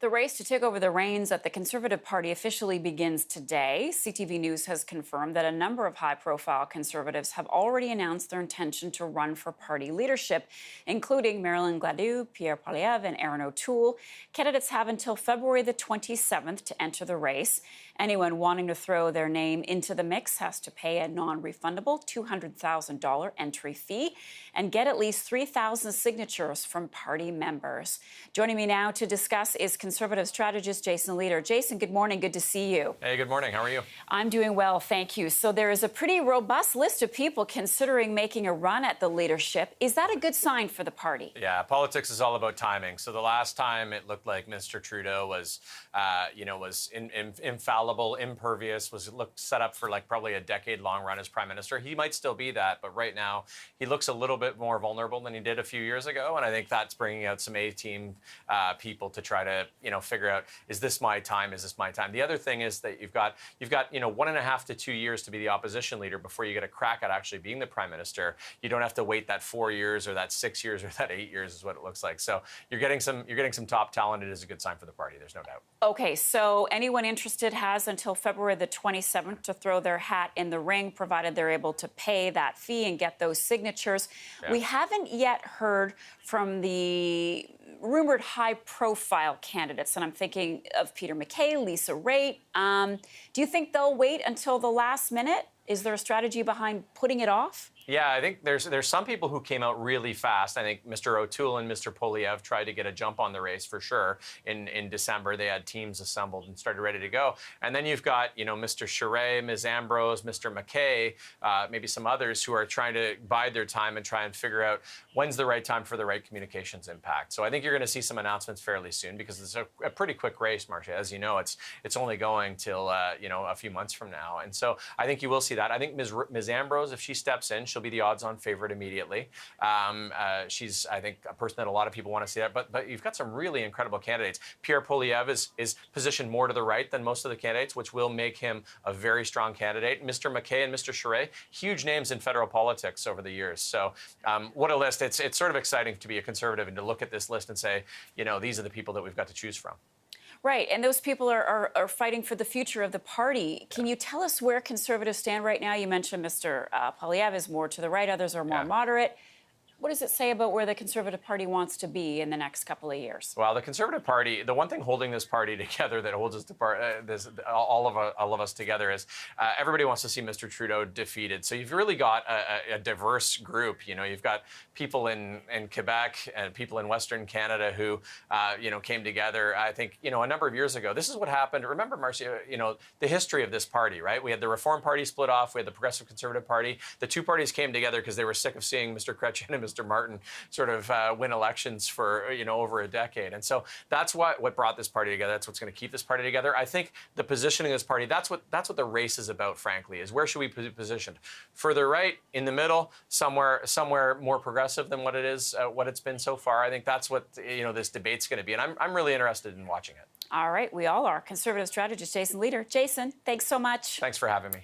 The race to take over the reins at the Conservative Party officially begins today. CTV News has confirmed that a number of high-profile Conservatives have already announced their intention to run for party leadership, including Marilyn Gladu, Pierre Poilievre, and Erin O'Toole. Candidates have until February the 27th to enter the race. Anyone wanting to throw their name into the mix has to pay a non-refundable $200,000 entry fee and get at least 3,000 signatures from party members. Joining me now to discuss is Conservative strategist Jason Lietaer. Jason, good morning. Good to see you. Hey, good morning. How are you? I'm doing well, thank you. So there is a pretty robust list of people considering making a run at the leadership. Is that a good sign for the party? Yeah, politics is all about timing. So the last time it looked like Mr. Trudeau was, infallible, impervious, looked set up for like probably a decade-long run as prime minister. He might still be that, but right now he looks a little bit more vulnerable than he did a few years ago, and I think that's bringing out some A-team people to try to figure out, is this my time? Is this my time? The other thing is that you've got 1.5 to 2 years to be the opposition leader before you get a crack at actually being the prime minister. You don't have to wait that 4 years or that 6 years or that 8 years is what it looks like. So you're getting some top talent. It is a good sign for the party. There's no doubt. Okay, so anyone interested has until February the 27th to throw their hat in the ring, provided they're able to pay that fee and get those signatures. Yeah. We haven't yet heard from the rumored high-profile candidates, and I'm thinking of Peter MacKay, Lisa Raitt. Do you think they'll wait until the last minute? Is there a strategy behind putting it off? Yeah, I think there's some people who came out really fast. I think Mr. O'Toole and Mr. Poilievre tried to get a jump on the race for sure. In December, they had teams assembled and started ready to go. And then you've got, Mr. Charest, Ms. Ambrose, Mr. MacKay, maybe some others who are trying to bide their time and try and figure out when's the right time for the right communications impact. So I think you're going to see some announcements fairly soon because it's a pretty quick race, Marcia. As you know, it's only going till a few months from now. And so I think you will see that. I think Ms. Ambrose, if she steps in, she'll be the odds-on favorite immediately. She's, I think, a person that a lot of people want to see that. But you've got some really incredible candidates. Pierre Poilievre is positioned more to the right than most of the candidates, which will make him a very strong candidate. Mr. MacKay and Mr. Charest, huge names in federal politics over the years. So what a list. It's sort of exciting to be a Conservative and to look at this list and say, these are the people that we've got to choose from. Right, and those people are fighting for the future of the party. Can you tell us where Conservatives stand right now? You mentioned Mr. Poilievre is more to the right, others are more moderate. What does it say about where the Conservative Party wants to be in the next couple of years? Well, the Conservative Party, the one thing holding this party together that holds us all of us together is everybody wants to see Mr. Trudeau defeated. So you've really got a diverse group. You've got people in Quebec and people in Western Canada who came together. I think a number of years ago. This is what happened. Remember, Marcia, the history of this party, right? We had the Reform Party split off. We had the Progressive Conservative Party. The two parties came together because they were sick of seeing Mr. Chrétien and Mr. Martin sort of win elections for over a decade. And so that's what brought this party together. That's what's going to keep this party together. I think the positioning of this party, that's what the race is about, frankly, is where should we be positioned? Further right, in the middle, somewhere more progressive than what it's been so far. I think that's what this debate's going to be. And I'm really interested in watching it. All right, we all are. Conservative strategist Jason Lietaer. Jason, thanks so much. Thanks for having me.